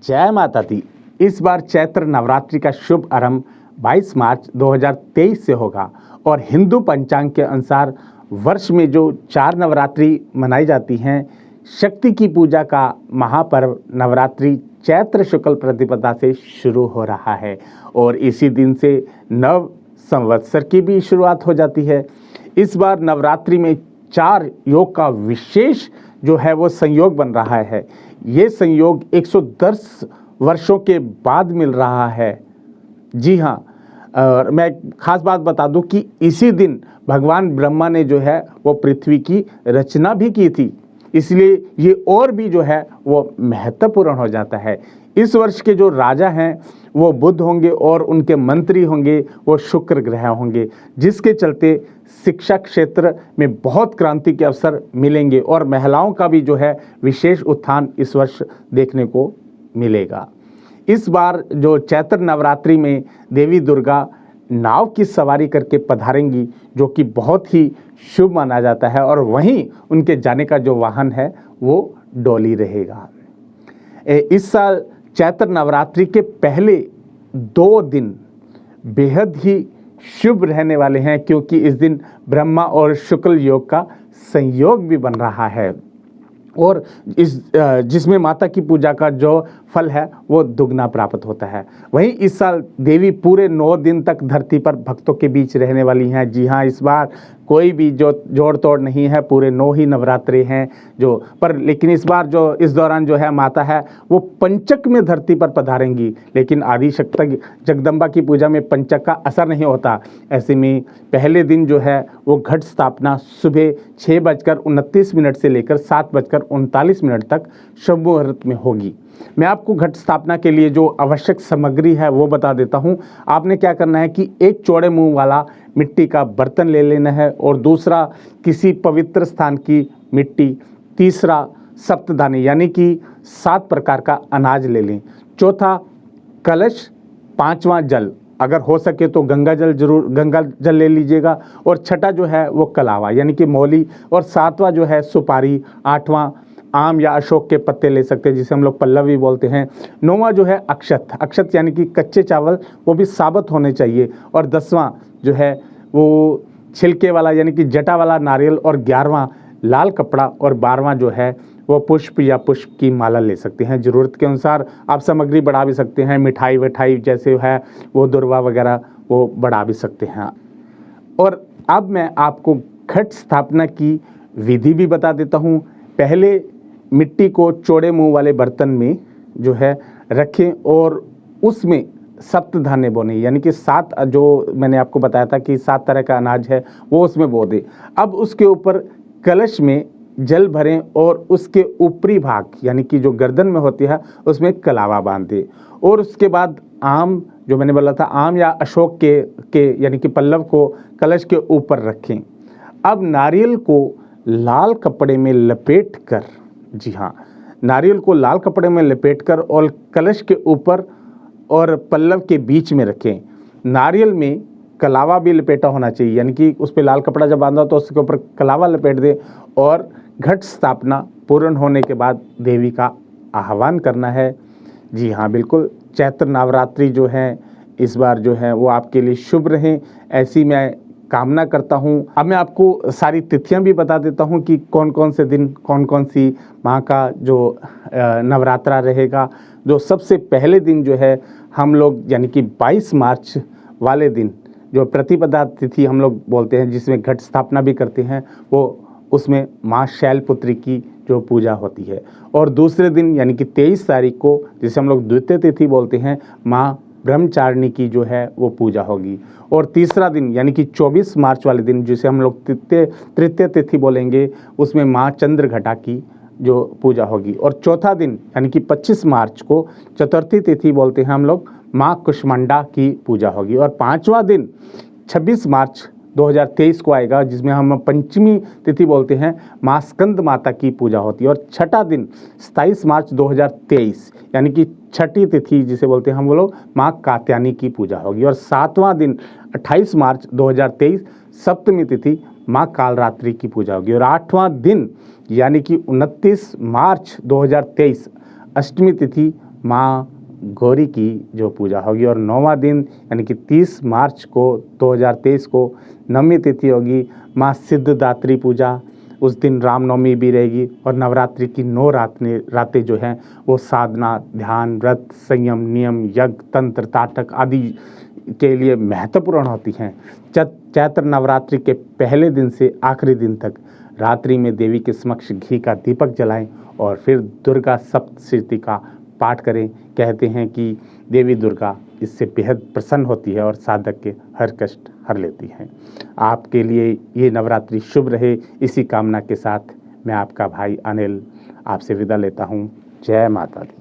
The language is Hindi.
जय माता दी। इस बार चैत्र नवरात्रि का शुभ आरंभ 22 मार्च 2023 से होगा और हिंदू पंचांग के अनुसार वर्ष में जो 4 नवरात्रि मनाई जाती हैं, शक्ति की पूजा का महापर्व नवरात्रि चैत्र शुक्ल प्रतिपदा से शुरू हो रहा है और इसी दिन से नव संवत्सर की भी शुरुआत हो जाती है। इस बार नवरात्रि में 4 योग का विशेष जो है वो संयोग बन रहा है। ये संयोग 110 वर्षों के बाद मिल रहा है। जी हाँ, और मैं खास बात बता दूं कि इसी दिन भगवान ब्रह्मा ने जो है वो पृथ्वी की रचना भी की थी, इसलिए ये और भी जो है वो महत्वपूर्ण हो जाता है। इस वर्ष के जो राजा हैं वो बुध होंगे और उनके मंत्री होंगे वो शुक्र ग्रह होंगे, जिसके चलते शिक्षा क्षेत्र में बहुत क्रांति के अवसर मिलेंगे और महिलाओं का भी जो है विशेष उत्थान इस वर्ष देखने को मिलेगा। इस बार जो चैत्र नवरात्रि में देवी दुर्गा नाव की सवारी करके पधारेंगी, जो कि बहुत ही शुभ माना जाता है, और वहीं उनके जाने का जो वाहन है वो डोली रहेगा। इस साल चैत्र नवरात्रि के पहले 2 दिन बेहद ही शुभ रहने वाले हैं, क्योंकि इस दिन ब्रह्मा और शुक्ल योग का संयोग भी बन रहा है और जिसमें माता की पूजा का जो फल है वो दुगना प्राप्त होता है। वहीं इस साल देवी पूरे 9 दिन तक धरती पर भक्तों के बीच रहने वाली हैं। जी हाँ, इस बार कोई भी जो जोड़ तोड़ नहीं है, पूरे 9 ही नवरात्रे हैं लेकिन इस बार जो इस दौरान जो है माता है वो पंचक में धरती पर पधारेंगी, लेकिन आदि शक्ति जगदम्बा की पूजा में पंचक का असर नहीं होता। ऐसे में पहले दिन जो है वो घट स्थापना सुबह 6:29 से लेकर 7:39 तक शुभ मुहूर्त में होगी। मैं आपको घट स्थापना के लिए जो आवश्यक सामग्री है वो बता देता हूँ। आपने क्या करना है कि एक चौड़े मुंह वाला मिट्टी का बर्तन ले लेना है, और दूसरा किसी पवित्र स्थान की मिट्टी, तीसरा सप्तदानी यानी कि 7 प्रकार का अनाज ले लें, चौथा कलश, 5वां जल, अगर हो सके तो गंगा जल ले लीजिएगा, और छठा जो है वो कलावा यानी कि मौली, और 7वां जो है सुपारी, 8वां आम या अशोक के पत्ते ले सकते हैं जिसे हम लोग पल्लव भी बोलते हैं, 9वां जो है अक्षत यानी कि कच्चे चावल, वो भी साबुत होने चाहिए, और 10वां जो है वो छिलके वाला यानी कि जटा वाला नारियल, और 11वां लाल कपड़ा, और 12वां जो है वो पुष्प या पुष्प की माला ले सकते हैं। ज़रूरत के अनुसार आप सामग्री बढ़ा भी सकते हैं, मिठाई विठाई जैसे है वो दुर्वा वगैरह वो बढ़ा भी सकते हैं। और अब मैं आपको घट स्थापना की विधि भी बता देता हूँ। पहले मिट्टी को चौड़े मुंह वाले बर्तन में जो है रखें और उसमें सप्तधान्य बोने, यानी कि 7 जो मैंने आपको बताया था कि 7 तरह का अनाज है वो उसमें बो दें। अब उसके ऊपर कलश में जल भरें और उसके ऊपरी भाग यानी कि जो गर्दन में होती है उसमें कलावा बांध दें, और उसके बाद आम, जो मैंने बोला था आम या अशोक के यानी कि पल्लव को कलश के ऊपर रखें। अब नारियल को लाल कपड़े में लपेट कर, जी हाँ, नारियल को लाल कपड़े में लपेटकर और कलश के ऊपर और पल्लव के बीच में रखें। नारियल में कलावा भी लपेटा होना चाहिए, यानी कि उस पर लाल कपड़ा जब बांधा तो उसके ऊपर कलावा लपेट दें, और घट स्थापना पूर्ण होने के बाद देवी का आह्वान करना है। जी हाँ, बिल्कुल, चैत्र नवरात्रि जो है इस बार जो है वो आपके लिए शुभ रहें, ऐसी मैं कामना करता हूँ। अब मैं आपको सारी तिथियां भी बता देता हूँ कि कौन कौन से दिन कौन कौन सी माँ का जो नवरात्रा रहेगा। जो सबसे पहले दिन जो है हम लोग यानी कि 22 मार्च वाले दिन जो प्रतिपदा तिथि हम लोग बोलते हैं, जिसमें घट स्थापना भी करते हैं, वो उसमें माँ शैलपुत्री की जो पूजा होती है। और दूसरे दिन यानी कि 23 तारीख को, जिसे हम लोग द्वितीय तिथि बोलते हैं, माँ ब्रह्मचारिणी की जो है वो पूजा होगी। और तीसरा दिन यानी कि 24 मार्च वाले दिन, जिसे हम लोग तृतीय तिथि बोलेंगे, उसमें माँ चंद्रघटा की जो पूजा होगी। और चौथा दिन यानी कि 25 मार्च को चतुर्थी तिथि बोलते हैं हम लोग, माँ कुष्मांडा की पूजा होगी। और 5वां दिन 26 मार्च 2023 को आएगा, जिसमें हम पंचमी तिथि बोलते हैं, माँ स्कंद माता की पूजा होती है। और छठा दिन 27 मार्च 2023 यानी कि छठी तिथि जिसे बोलते हैं हम लोग, माँ कात्यायनी की पूजा होगी। और 7वां दिन 28 मार्च 2023 सप्तमी तिथि, माँ कालरात्रि की पूजा होगी। और 8वां दिन यानी कि 29 मार्च 2023 अष्टमी तिथि, माँ गौरी की जो पूजा होगी। और 9वां दिन यानी कि 30 मार्च को 2023 को 9वीं तिथि होगी माँ सिद्धिदात्री पूजा। उस दिन रामनवमी भी रहेगी और नवरात्रि की 9 रातें जो हैं वो साधना, ध्यान, व्रत, संयम, नियम, यज्ञ, तंत्र, ताटक आदि के लिए महत्वपूर्ण होती हैं। चैत्र नवरात्रि के पहले दिन से आखिरी दिन तक रात्रि में देवी के समक्ष घी का दीपक जलाएं और फिर दुर्गा सप्तशती का पाठ करें। कहते हैं कि देवी दुर्गा इससे बेहद प्रसन्न होती है और साधक के हर कष्ट हर लेती हैं। आपके लिए ये नवरात्रि शुभ रहे, इसी कामना के साथ मैं आपका भाई अनिल आपसे विदा लेता हूँ। जय माता दी।